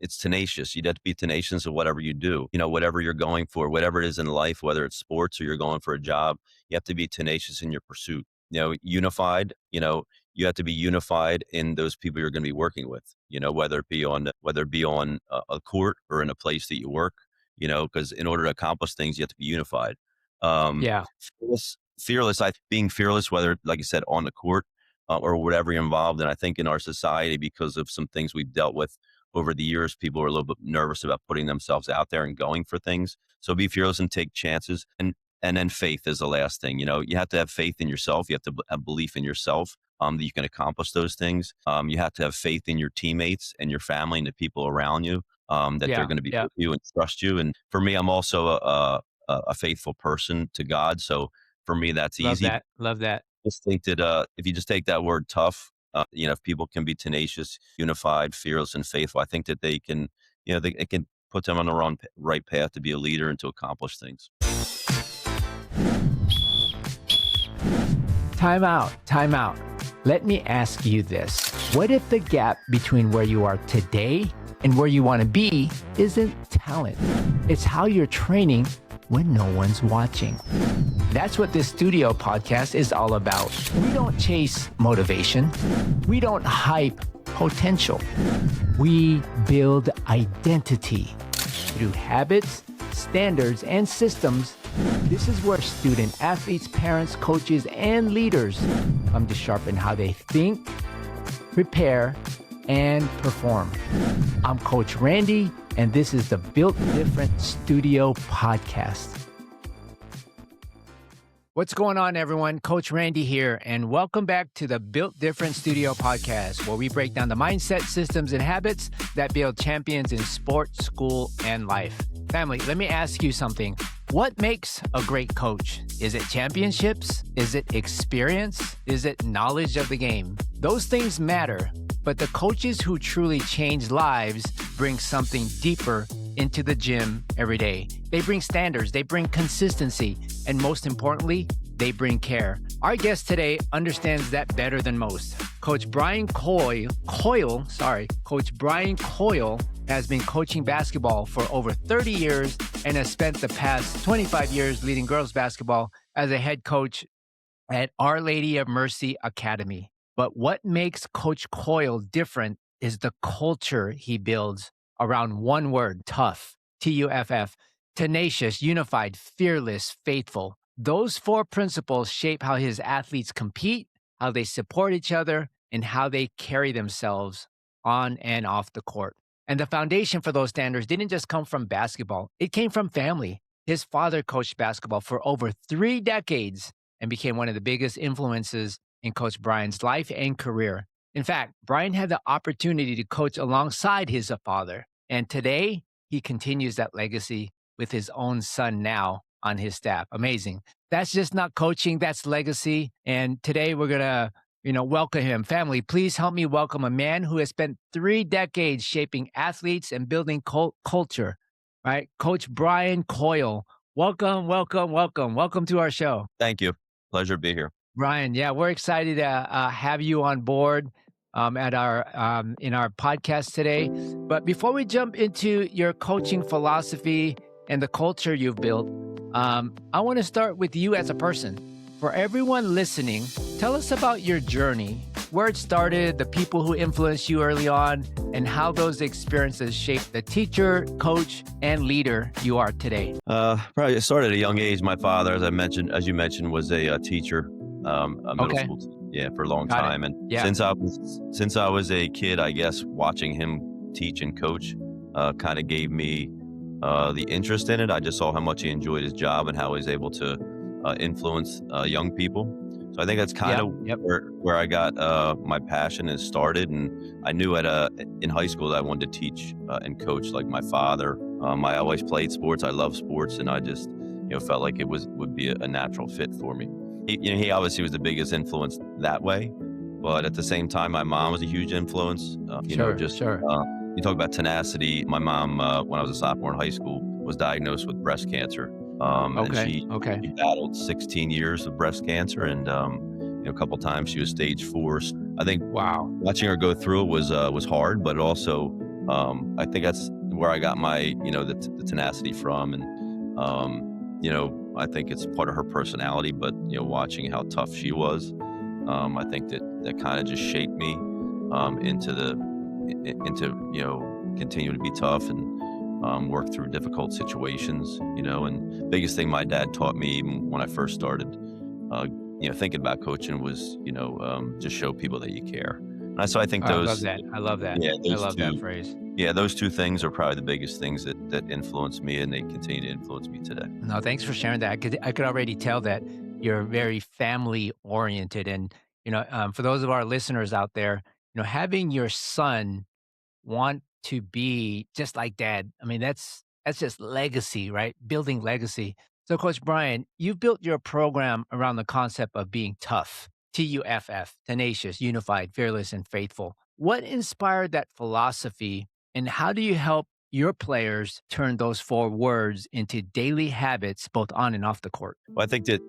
it's tenacious. You have to be tenacious of whatever you do, whatever you're going for, whatever it is in life, whether it's sports or you're going for a job, you have to be tenacious in your pursuit, unified, you have to be unified in those people you're going to be working with, whether it be on a court or in a place that you work, because in order to accomplish things, you have to be unified. Yeah. Being fearless, whether, like you said, on the court or whatever you're involved in. I think in our society, because of some things we've dealt with over the years, people are a little bit nervous about putting themselves out there and going for things. So be fearless and take chances. And then faith is the last thing. You have to have faith in yourself. You have to have belief in yourself that you can accomplish those things. You have to have faith in your teammates and your family and the people around you, that they're going to be with you and trust you. And for me, I'm also a faithful person to God. So for me, that's easy. Love that. Just think that if you just take that word tough, if people can be tenacious, unified, fearless, and faithful, I think that they can, it can put them on the right path to be a leader and to accomplish things. Time out. Let me ask you this. What if the gap between where you are today and where you want to be isn't talent? It's how you're training when no one's watching. That's what this studio podcast is all about. We don't chase motivation. We don't hype potential. We build identity through habits, standards, and systems. This is where student athletes, parents, coaches, and leaders come to sharpen how they think, prepare, and perform. I'm Coach Randy, and this is the Built Different Studio Podcast. What's going on, everyone? Coach Randy here, and welcome back to the Built Different Studio Podcast, where we break down the mindset, systems, and habits that build champions in sport, school, and life. Family, let me ask you something. What makes a great coach? Is it championships? Is it experience? Is it knowledge of the game? Those things matter, but the coaches who truly change lives bring something deeper into the gym every day. They bring standards, they bring consistency, and most importantly, they bring care. Our guest today understands that better than most. Coach Brian Coyle has been coaching basketball for over 30 years and has spent the past 25 years leading girls basketball as a head coach at Our Lady of Mercy Academy. But what makes Coach Coyle different is the culture he builds around one word: tough, T-U-F-F, tenacious, unified, fearless, faithful. Those four principles shape how his athletes compete, how they support each other, and how they carry themselves on and off the court. And the foundation for those standards didn't just come from basketball. It came from family. His father coached basketball for over 3 decades and became one of the biggest influences in Coach Brian's life and career. In fact, Brian had the opportunity to coach alongside his father. And today, he continues that legacy with his own son now on his staff. Amazing. That's just not coaching, that's legacy. And today we're going to welcome him. Family, please help me welcome a man who has spent 3 decades shaping athletes and building culture, right? Coach Brian Coyle. Welcome to our show. Thank you. Pleasure to be here. Brian, yeah, we're excited to have you on board at our in our podcast today. But before we jump into your coaching philosophy and the culture you've built, I want to start with you as a person. For everyone listening, tell us about your journey, where it started, the people who influenced you early on, and how those experiences shaped the teacher, coach, and leader you are today. Probably started at a young age. My father, as you mentioned, was a teacher, a middle school teacher, for a long time. And since I was a kid, I guess watching him teach and coach kind of gave me the interest in it. I just saw how much he enjoyed his job and how he was able to influence young people. So I think that's kind of where I got my passion has started. And I knew in high school that I wanted to teach and coach like my father. I always played sports. I love sports, and I just felt like it would be a natural fit for me. He obviously was the biggest influence that way, but at the same time, my mom was a huge influence. You talk about tenacity. My mom, when I was a sophomore in high school, was diagnosed with breast cancer. And she battled 16 years of breast cancer, and a couple times she was stage 4. I think watching her go through it was hard, but it also I think that's where I got my, the tenacity from. And, I think it's part of her personality, but, watching how tough she was, I think that kind of just shaped me into continue to be tough and work through difficult situations, and biggest thing my dad taught me even when I first started, thinking about coaching was, just show people that you care. And so I think I love those, that. I love that. yeah, I those love that two, phrase. yeah, those two things are probably the biggest things that influenced me, and they continue to influence me today. No, thanks for sharing that. I could already tell that you're very family oriented. And, for those of our listeners out there, having your son want to be just like dad, I mean, that's just legacy, right? Building legacy. So, Coach Brian, you've built your program around the concept of being tough, TUFF, tenacious, unified, fearless, and faithful. What inspired that philosophy, and how do you help your players turn those four words into daily habits, both on and off the court? Well, I think that,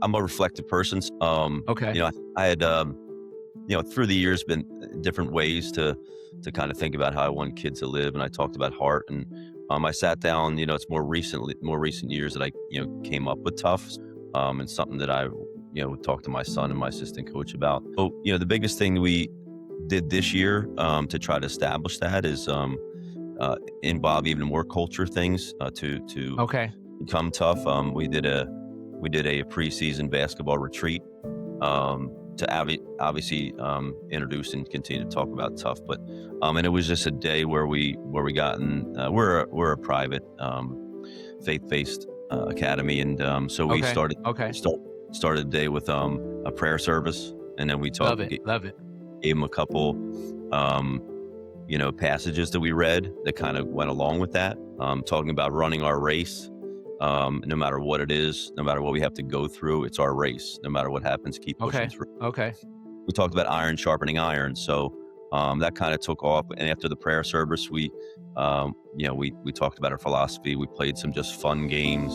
I'm a reflective person. Okay. I had, through the years been different ways to kind of think about how I want kids to live. And I talked about heart, and I sat down, it's more recent years that I, came up with tough, and something that I, talked to my son and my assistant coach about. So, the biggest thing we did this year, to try to establish that is, involve even more culture things, to Okay. become tough. We did a preseason basketball retreat, to obviously introduce and continue to talk about tough. But and it was just a day where we got in. We're a private, faith-based academy, and so we Okay. started Okay. started the day with a prayer service, and then we Love talked. it. Love it. Gave them a couple, um, passages that we read that kind of went along with that, talking about running our race. No matter what it is, no matter what we have to go through, it's our race. No matter what happens, keep pushing Okay. through. Okay. We talked about iron sharpening iron, so that kind of took off. And after the prayer service, we talked about our philosophy. We played some just fun games,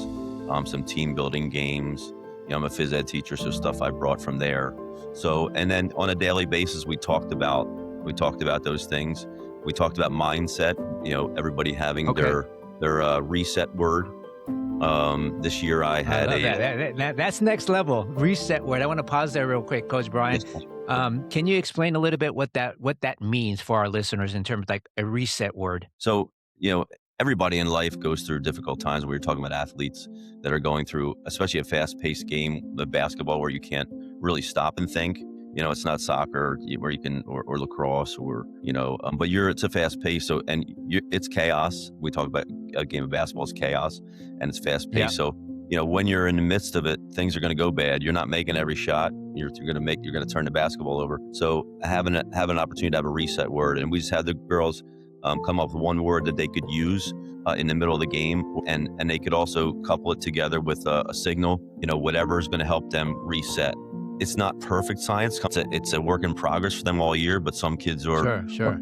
some team building games. I'm a phys ed teacher, so stuff I brought from there. So, and then on a daily basis, we talked about those things. We talked about mindset. Everybody having Okay. their reset word. This year I I had love that. That's next level. Reset word. I want to pause there real quick, Coach Brian. Can you explain a little bit what that means for our listeners in terms of like a reset word? So, everybody in life goes through difficult times. We were talking about athletes that are going through, especially a fast-paced game, the basketball, where you can't really stop and think. It's not soccer where you can, or lacrosse, or, but it's a fast pace. So, and it's chaos. We talk about a game of basketball is chaos, and it's fast Yeah. paced. So, when you're in the midst of it, things are going to go bad. You're not making every shot. You're going to turn the basketball over. So having an opportunity to have a reset word. And we just had the girls come up with one word that they could use in the middle of the game. And they could also couple it together with a signal, whatever is going to help them reset. It's not perfect science. It's a work in progress for them all year, but some kids are. Sure.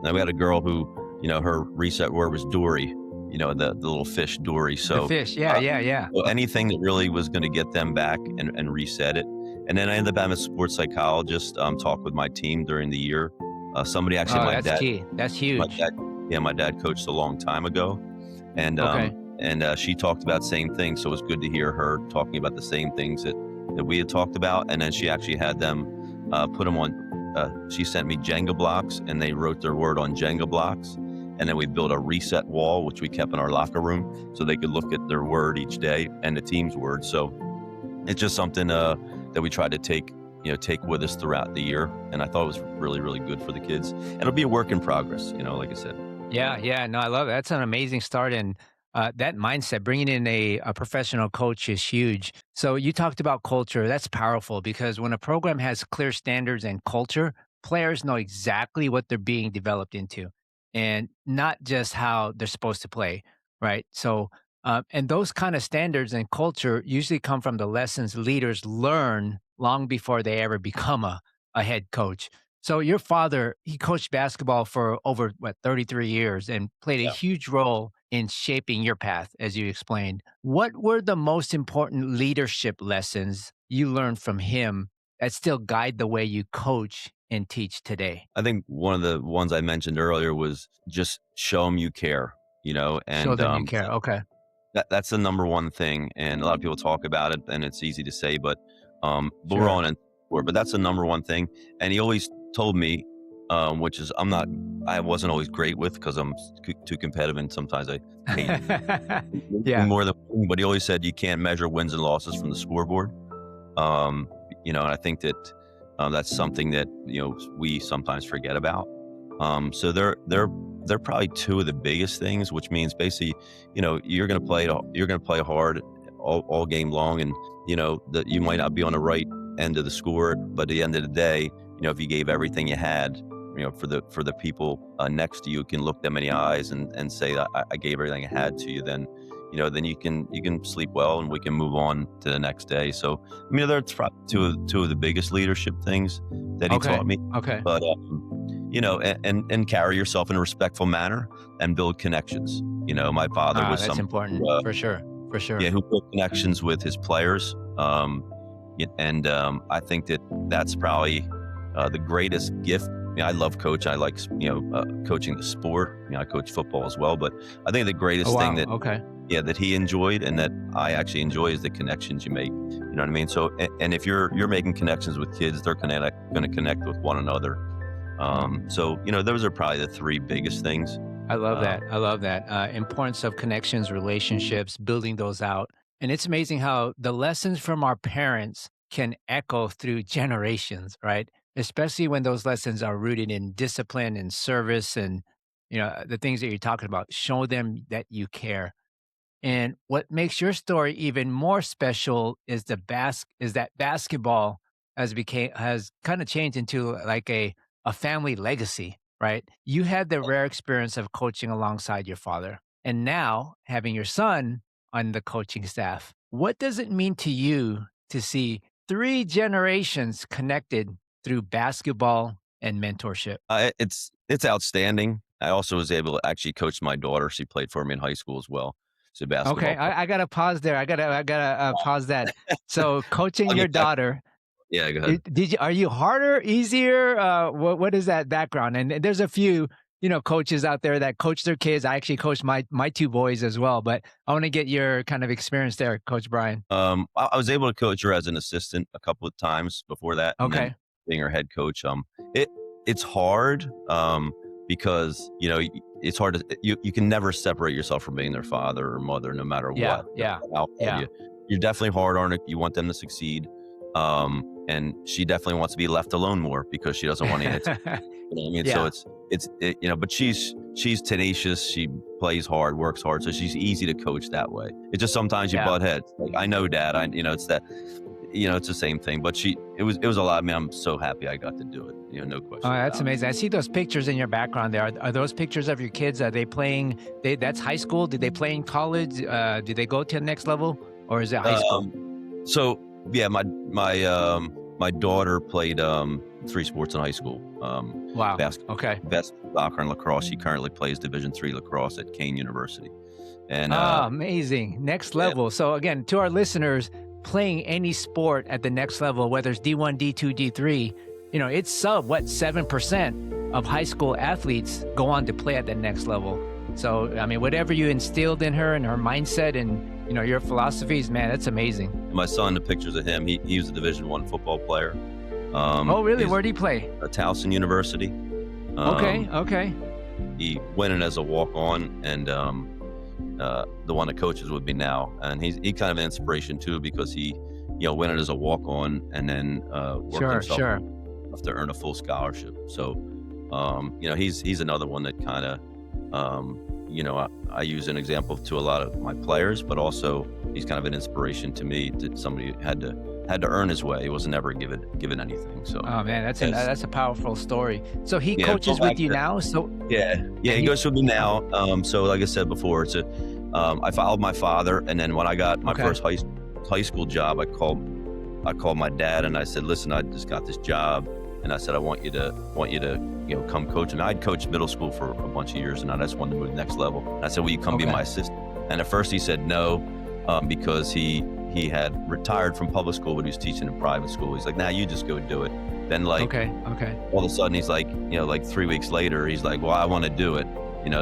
Now we had a girl who, her reset word was dory, the little fish dory. So The fish. Yeah. so anything that really was going to get them back and reset it. And then I ended up having a sports psychologist talk with my team during the year. Somebody actually, my That's dad, key. That's huge. my dad coached a long time ago, and Okay. She talked about the same thing. So it was good to hear her talking about the same things that we had talked about. And then she actually had them put them on. She sent me Jenga blocks, and they wrote their word on Jenga blocks. And then we built a reset wall, which we kept in our locker room, so they could look at their word each day and the team's word. So it's just something that we tried to take with us throughout the year. And I thought it was really, really good for the kids. And it'll be a work in progress, like I said. Yeah. No, I love it. That's an amazing start. And that mindset, bringing in a professional coach is huge. So you talked about culture. That's powerful because when a program has clear standards and culture, players know exactly what they're being developed into and not just how they're supposed to play, right? So, and those kind of standards and culture usually come from the lessons leaders learn long before they ever become a head coach. So your father, he coached basketball for over 33 years and played a Yeah. huge role in shaping your path, as you explained. What were the most important leadership lessons you learned from him that still guide the way you coach and teach today? I think one of the ones I mentioned earlier was just show them you care, and Show them you care. Okay. that's the number one thing. And a lot of people talk about it, and it's easy to say, but Sure. we're on it. But that's the number one thing. And he always told me, which is I wasn't always great with because I'm too competitive, and sometimes I hate more than. But he always said you can't measure wins and losses from the scoreboard. And I think that that's something that we sometimes forget about. So they're probably two of the biggest things, which means basically, you're going to play hard all game long, and that you might not be on the right end of the score, but at the end of the day, if you gave everything you had, for the people next to you, can look them in the eyes and say, I gave everything I had to you, then you can sleep well, and we can move on to the next day. So, that's probably two of the biggest leadership things that he taught me. Okay. But, and carry yourself in a respectful manner and build connections. My father was that's important, for sure. Yeah, who built connections with his players. And I think that's probably the greatest gift. I love coaching. I like, coaching the sport. I coach football as well. But I think the greatest thing that he enjoyed and that I actually enjoy is the connections you make. You know what I mean? So, and if you're making connections with kids, they're going to connect with one another. So, those are probably the three biggest things. I love that. Importance of connections, relationships, building those out. And it's amazing how the lessons from our parents can echo through generations, right? Especially when those lessons are rooted in discipline and service and, the things that you're talking about. Show them that you care. And what makes your story even more special is that basketball has kind of changed into like a family legacy, right? You had the rare experience of coaching alongside your father, and now having your son on the coaching staff. What does it mean to you to see 3 generations connected through basketball and mentorship? It's outstanding. I also was able to actually coach my daughter. She played for me in high school as well. So basketball. Okay, I gotta pause there. I gotta pause that. So coaching your daughter. Yeah, go ahead. Are you harder, easier? What is that background? And there's a few, coaches out there that coach their kids. I actually coached my 2 boys as well, but I want to get your kind of experience there, Coach Brian. I was able to coach her as an assistant a couple of times before that. Okay. Being her head coach, it's hard because it's hard to you can never separate yourself from being their father or mother, no matter what. Yeah. You're definitely hard on it. You want them to succeed. And she definitely wants to be left alone more because she doesn't want to answer. You know what I mean? Yeah. So it's but she's tenacious. She plays hard, works hard. So she's easy to coach that way. It's just sometimes you butt heads. Like, I know, Dad. It's that, it's the same thing. But it was a lot. I'm so happy I got to do it. No question. Oh, that's amazing. I see those pictures in your background there. Are those pictures of your kids? Are they playing? That's high school? Did they play in college? Did they go to the next level, or is it high school? So yeah, my daughter played 3 sports in high school. Wow. Basketball, soccer, and lacrosse. She currently plays Division III lacrosse at Kane University. And amazing. Next level. Yeah. So again, to our listeners, playing any sport at the next level, whether it's D1, D2, D3, it's 7% of high school athletes go on to play at the next level. So, whatever you instilled in her and her mindset and, your philosophies, man, that's amazing. My son, the pictures of him, he was a Division I football player. Oh, really? Where'd he play? At Towson University. Okay. He went in as a walk-on, and the one that coaches with me now. And he's kind of an inspiration, too, because he, went in as a walk-on and then worked himself up to earn a full scholarship. So, he's another one that kind of, I use an example to a lot of my players, but also he's kind of an inspiration to me, to somebody who had to earn his way. He wasn't ever given anything. So, oh man, that's a powerful story. So he coaches with you now. So he goes with me now. So like I said before, I followed my father, and then when I got my first high school job, I called my dad and I said, listen, I just got this job, and I said, I want you to come coach. And I'd coached middle school for a bunch of years, and I just wanted to move to the next level. And I said, will you come be my assistant? And at first he said no, because he he had retired from public school, but he was teaching in private school. He's like, nah, you just go do it. Then like, all of a sudden he's like, like 3 weeks later, he's like, well, I want to do it.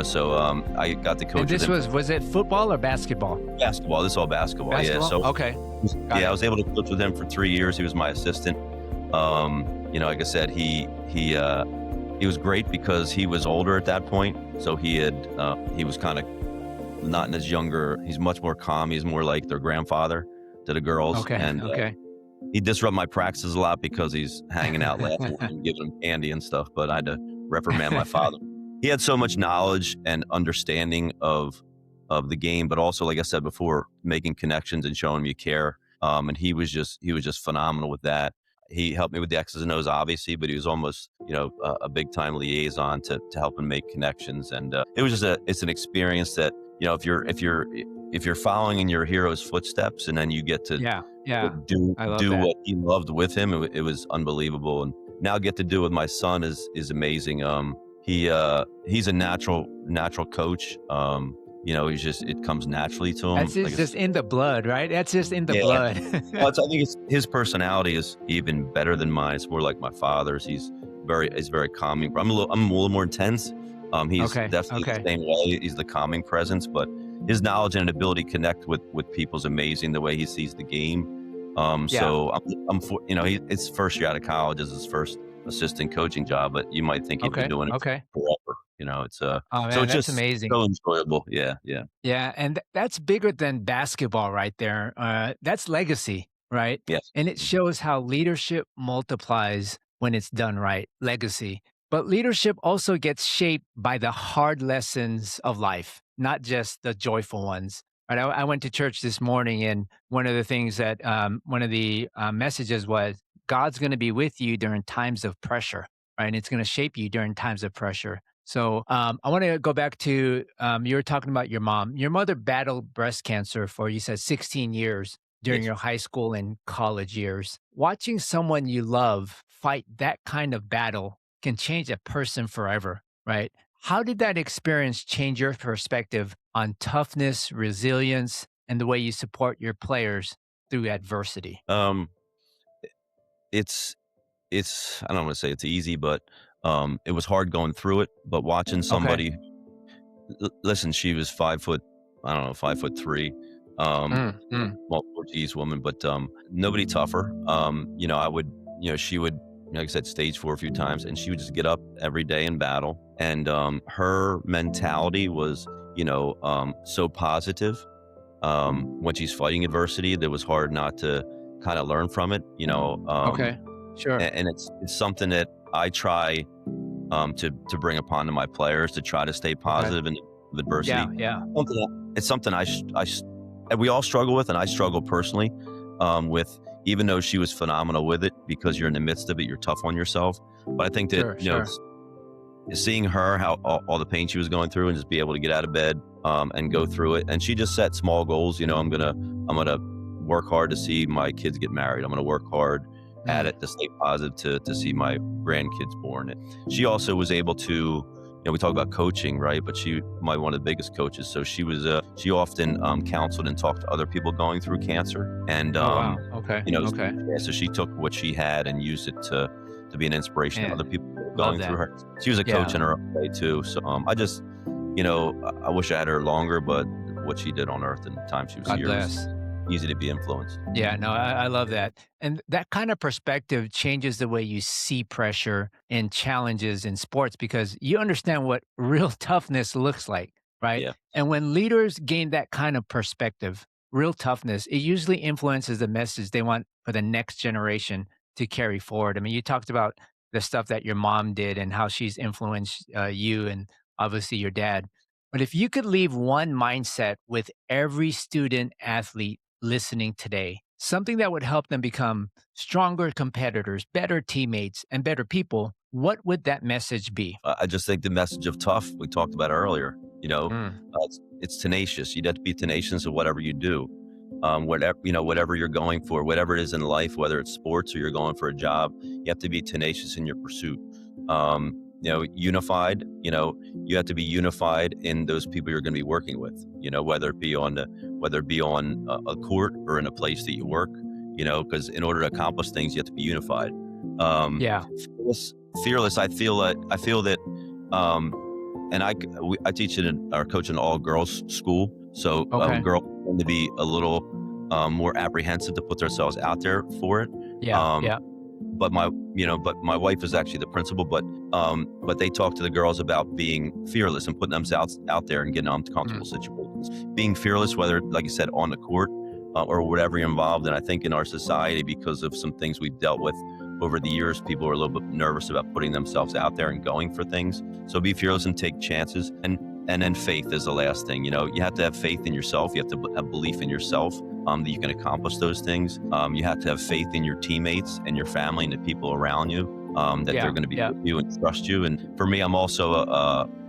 So I got to coach. And this was it football or basketball? Basketball. This is all basketball. Yeah. So I was able to coach with him for 3 years. He was my assistant. Like I said, he was great because he was older at that point. So he was kind of not in his younger. He's much more calm. He's more like their grandfather to the girls. He disrupted my practices a lot because he's hanging out, laughing, and giving them candy and stuff. But I had to reprimand my father. He had so much knowledge and understanding of the game, but also, like I said before, making connections and showing me care. And he was just phenomenal with that. He helped me with the X's and O's, obviously, but he was almost, a big time liaison to help him make connections. And it was just it's an experience that, if you're following in your hero's footsteps, and then you get to do what he loved with him, it was unbelievable. And now get to do it with my son is amazing. He's a natural coach. It comes naturally to him. That's just in the blood, right? That's just in the blood. Well, I think his personality is even better than mine. It's more like my father's. He's very calming. I'm a little more intense. He's definitely the same way. He's the calming presence, but his knowledge and ability to connect with people is amazing. The way he sees the game. So his first year out of college is his first assistant coaching job, but you might think he'd be doing it forever. It's so it's just amazing. So enjoyable. Yeah. And that's bigger than basketball right there. That's legacy, right? Yes. And it shows how leadership multiplies when it's done right. Legacy. But leadership also gets shaped by the hard lessons of life, not just the joyful ones. Right? I went to church this morning, and one of the things that one of the messages was, God's going to be with you during times of pressure, right? And it's going to shape you during times of pressure. So I want to go back to, you were talking about your mom. Your mother battled breast cancer for, you said, 16 years during your high school and college years. Watching someone you love fight that kind of battle can change a person forever, right? How did that experience change your perspective on toughness, resilience, and the way you support your players through adversity? It's I don't want to say it's easy, but it was hard going through it. But watching somebody, listen, she was 5'3", Portuguese woman, but nobody tougher. She would, like I said, stage 4 a few times, and she would just get up every day and battle. And her mentality was, so positive. When she's fighting adversity, that was hard not to kind of learn from it, Sure. And it's something that I try to bring upon to my players, to try to stay positive in adversity. It's something we all struggle with, and I struggle personally with. Even though she was phenomenal with it, because you're in the midst of it, you're tough on yourself. But I think that seeing her, how all the pain she was going through, and just be able to get out of bed and go through it, and she just set small goals. I'm gonna work hard to see my kids get married. I'm gonna work hard at it to stay positive to see my grandkids born. And she also was able to, we talk about coaching, right? But she might be one of the biggest coaches. So she was she often counseled and talked to other people going through cancer. And so she took what she had and used it to be an inspiration to other people going through her. She was a coach in her own way too. So I just, I wish I had her longer, but what she did on earth and the time she was here was easy to be influenced. Yeah, no, I love that. And that kind of perspective changes the way you see pressure and challenges in sports, because you understand what real toughness looks like, right? Yeah. And when leaders gain that kind of perspective, real toughness, it usually influences the message they want for the next generation to carry forward. I mean, you talked about the stuff that your mom did and how she's influenced you and obviously your dad. But if you could leave one mindset with every student athlete listening today, something that would help them become stronger competitors, better teammates, and better people, what would that message be? I just think the message of tough, we talked about earlier, it's tenacious. You'd have to be tenacious of whatever you do. Whatever you're going for, whatever it is in life, whether it's sports or you're going for a job, you have to be tenacious in your pursuit. unified. You have to be unified in those people you're going to be working with, whether it be on a court or in a place that you work, because in order to accomplish things, you have to be unified. Fearless. I feel that, and I teach or coach in all girls school. So girls tend to be a little more apprehensive to put themselves out there for it. But my wife is actually the principal, but they talk to the girls about being fearless and putting themselves out there and getting uncomfortable situations. Being fearless, whether, like you said, on the court or whatever you're involved in. I think in our society, because of some things we've dealt with over the years, people are a little bit nervous about putting themselves out there and going for things. So be fearless and take chances. And then faith is the last thing. You have to have faith in yourself. You have to have belief in yourself that you can accomplish those things. You have to have faith in your teammates and your family and the people around you, that they're going to be with you and trust you. And for me, I'm also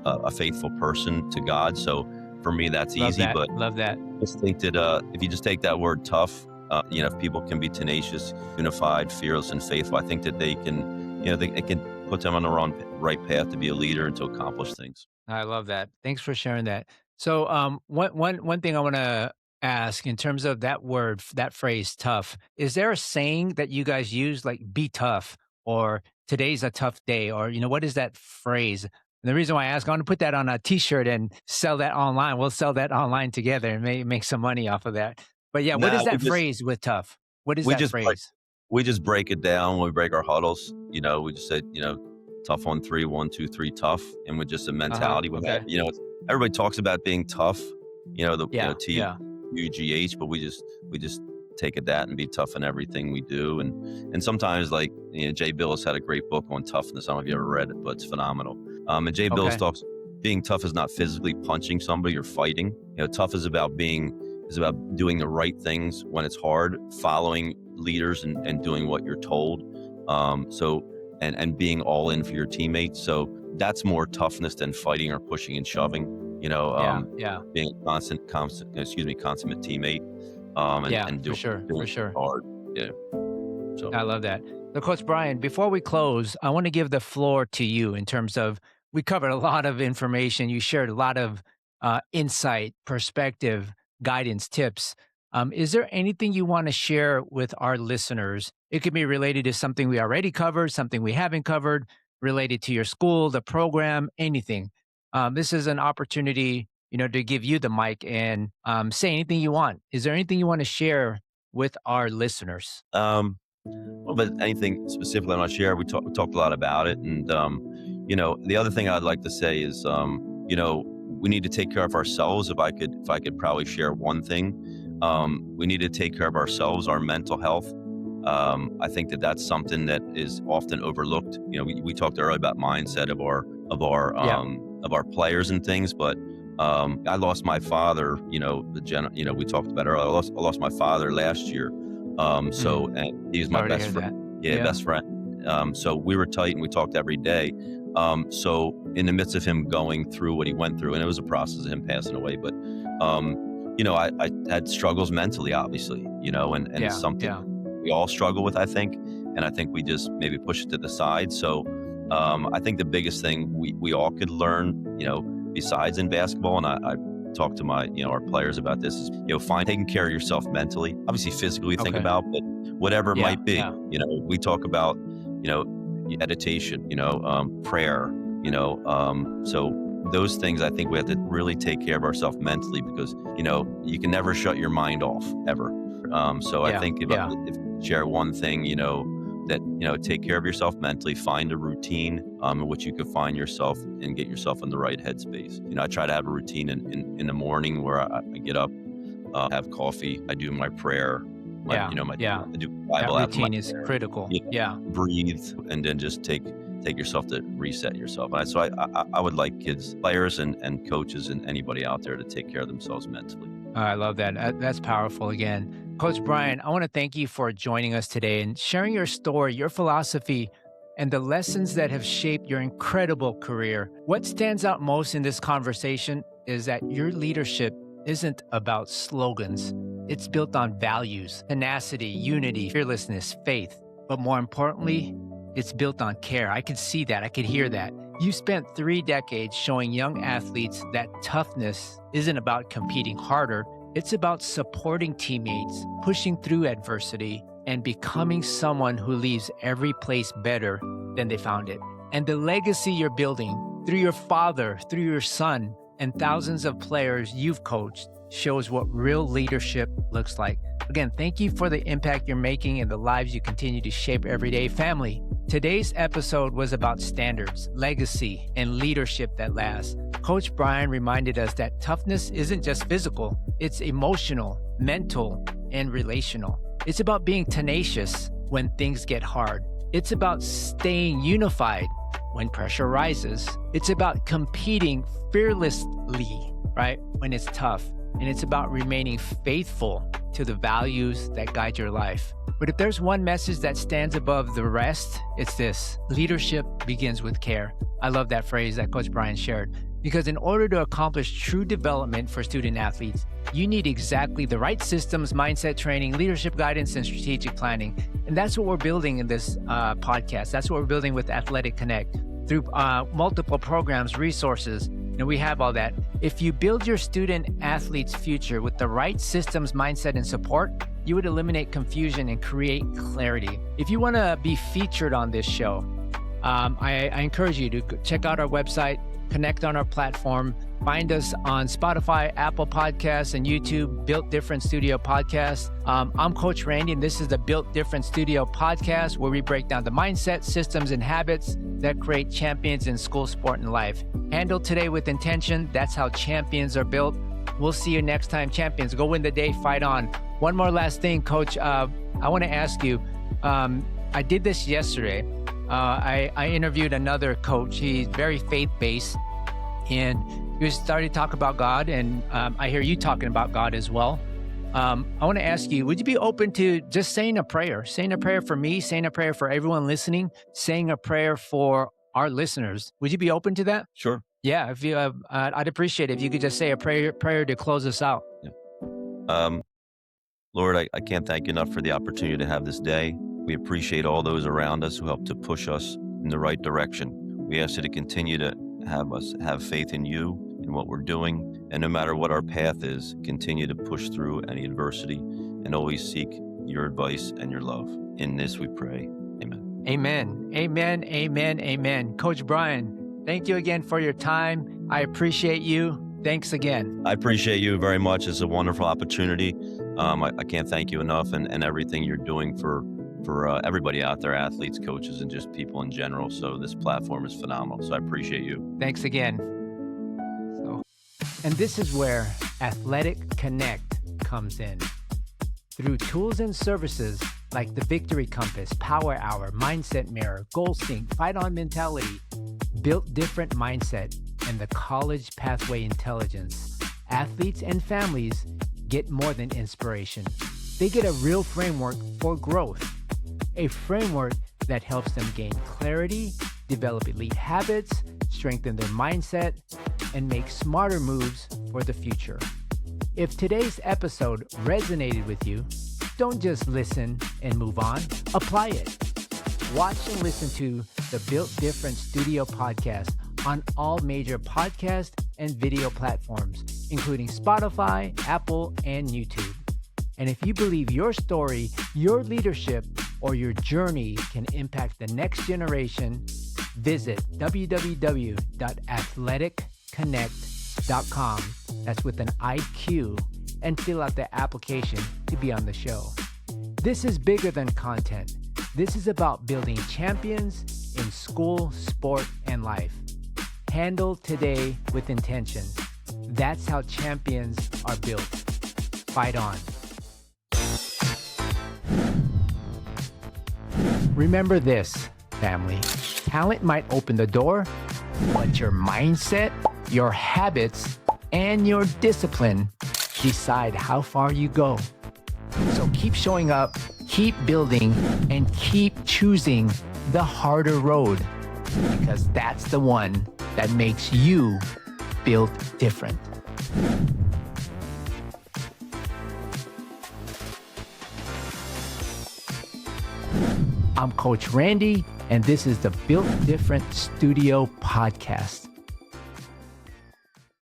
a faithful person to God. So for me, that's easy. But love that. Just think that if you just take that word tough, if people can be tenacious, unified, fearless, and faithful, I think that they can, it can put them on the right path to be a leader and to accomplish things. I love that. Thanks for sharing that. So one thing I want to ask in terms of that word, that phrase tough, is there a saying that you guys use, like be tough, or today's a tough day, or, what is that phrase? And the reason why I ask, I want to put that on a t-shirt and sell that online. We'll sell that online together and make some money off of that. But what is that phrase with tough? What is that phrase? We just break it down when we break our huddles. We just say, tough on 3, 1, 2, 3, tough. And with just a mentality with that, everybody talks about being tough, TUGH, but we just take at that and be tough in everything we do. And sometimes, like, Jay Billis had a great book on toughness. I don't know if you ever read it, but it's phenomenal. And Jay Billis talks, being tough is not physically punching somebody or fighting. Tough is about doing the right things when it's hard, following leaders and doing what you're told. And being all in for your teammates. So that's more toughness than fighting or pushing and shoving. Being a consummate teammate. For sure. Hard. Yeah. So I love that. So, Coach Brian, before we close, I want to give the floor to you in terms of, we covered a lot of information. You shared a lot of insight, perspective, guidance, tips. Is there anything you want to share with our listeners? It could be related to something we already covered, something we haven't covered, related to your school, the program, anything. This is an opportunity, to give you the mic and say anything you want. Is there anything you want to share with our listeners? But anything specifically I want to share, we talked a lot about it. And, the other thing I'd like to say is, we need to take care of ourselves. If I could probably share one thing, we need to take care of ourselves, our mental health. I think that's something that is often overlooked. We talked earlier about mindset of our players and things, but I lost my father. We talked about earlier. I lost my father last year. And he was my best friend. Best friend. So we were tight and we talked every day. So in the midst of him going through what he went through, and it was a process of him passing away, but I had struggles mentally, obviously, and it's something we all struggle with, I think. And I think we just maybe push it to the side. So I think the biggest thing we all could learn, besides in basketball, and I talk to our players about this, is, taking care of yourself mentally, obviously physically think about, but whatever it might be, we talk about, meditation, prayer, so those things, I think we have to really take care of ourselves mentally, because, you can never shut your mind off ever. I think if you share one thing, that, take care of yourself mentally, find a routine in which you can find yourself and get yourself in the right headspace. I try to have a routine in the morning where I get up, have coffee, I do my prayer, I do Bible. That routine is critical. Breathe, and then just take yourself to reset yourself. So I would like kids, players, and coaches, and anybody out there to take care of themselves mentally. I love that. That's powerful. Again, Coach Brian, I want to thank you for joining us today and sharing your story, your philosophy, and the lessons that have shaped your incredible career. What stands out most in this conversation is that your leadership isn't about slogans. It's built on values, tenacity, unity, fearlessness, faith. But more importantly, it's built on care. I could see that. I could hear that. You spent 3 decades showing young athletes that toughness isn't about competing harder. It's about supporting teammates, pushing through adversity, and becoming someone who leaves every place better than they found it. And the legacy you're building through your father, through your son, and thousands of players you've coached shows what real leadership looks like. Again, thank you for the impact you're making in the lives you continue to shape every day. Family, today's episode was about standards, legacy, and leadership that lasts. Coach Brian reminded us that toughness isn't just physical, it's emotional, mental, and relational. It's about being tenacious when things get hard. It's about staying unified when pressure rises. It's about competing fearlessly, right, when it's tough. And it's about remaining faithful to the values that guide your life. But if there's one message that stands above the rest, it's this: leadership begins with care. I love that phrase that Coach Brian shared, because in order to accomplish true development for student athletes, you need exactly the right systems, mindset training, leadership guidance, and strategic planning. And that's what we're building in this podcast. That's what we're building with Athletic Connect through multiple programs, resources, and we have all that. If you build your student athlete's future with the right systems, mindset, and support, you would eliminate confusion and create clarity. If you want to be featured on this show, I encourage you to check out our website, connect on our platform, find us on Spotify, Apple Podcasts, and YouTube, Built Different Studio Podcast. I'm Coach Randy, and this is the Built Different Studio Podcast, where we break down the mindset, systems, and habits that create champions in school, sport, and life. Handle today with intention. That's how champions are built. We'll see you next time, champions. Go win the day, fight on. One more last thing, Coach. I want to ask you, I did this yesterday. I interviewed another coach. He's very faith-based, and he started to talk about God, and I hear you talking about God as well. I want to ask you, would you be open to just saying a prayer for me, saying a prayer for everyone listening, saying a prayer for our listeners? Would you be open to that? Sure. Yeah, if you, I'd appreciate it if you could just say a prayer to close us out. Yeah. Lord, I can't thank you enough for the opportunity to have this day. We appreciate all those around us who help to push us in the right direction. We ask you to continue to have us have faith in you, in what we're doing, and no matter what our path is, continue to push through any adversity and always seek your advice and your love. In this we pray. Amen. Amen. Amen. Amen. Amen. Coach Brian, thank you again for your time. I appreciate you. Thanks again. I appreciate you very much. It's a wonderful opportunity. I can't thank you enough, and everything you're doing for everybody out there, athletes, coaches, and just people in general. So this platform is phenomenal. So I appreciate you. Thanks again. And this is where Athletic Connect comes in. Through tools and services like the Victory Compass, Power Hour, Mindset Mirror, Goal Sync, Fight On Mentality, Built Different Mindset, and the College Pathway Intelligence, athletes and families get more than inspiration. They get a real framework for growth, a framework that helps them gain clarity, develop elite habits, strengthen their mindset, and make smarter moves for the future. If today's episode resonated with you, don't just listen and move on, apply it. Watch and listen to the Built Different Studio Podcast on all major podcast and video platforms, including Spotify, Apple, and YouTube. And if you believe your story, your leadership, or your journey can impact the next generation, visit www.athletic.connect.com. That's with an IQ, and fill out the application to be on the show. This is bigger than content. This is about building champions in school, sport, and life. Handle today with intention. That's how champions are built. Fight on. Remember this, family. Talent might open the door, but your mindset, your habits, and your discipline decide how far you go. So keep showing up, keep building, and keep choosing the harder road, because that's the one that makes you built different. I'm Coach Randy, and this is the Built Different Studio Podcast.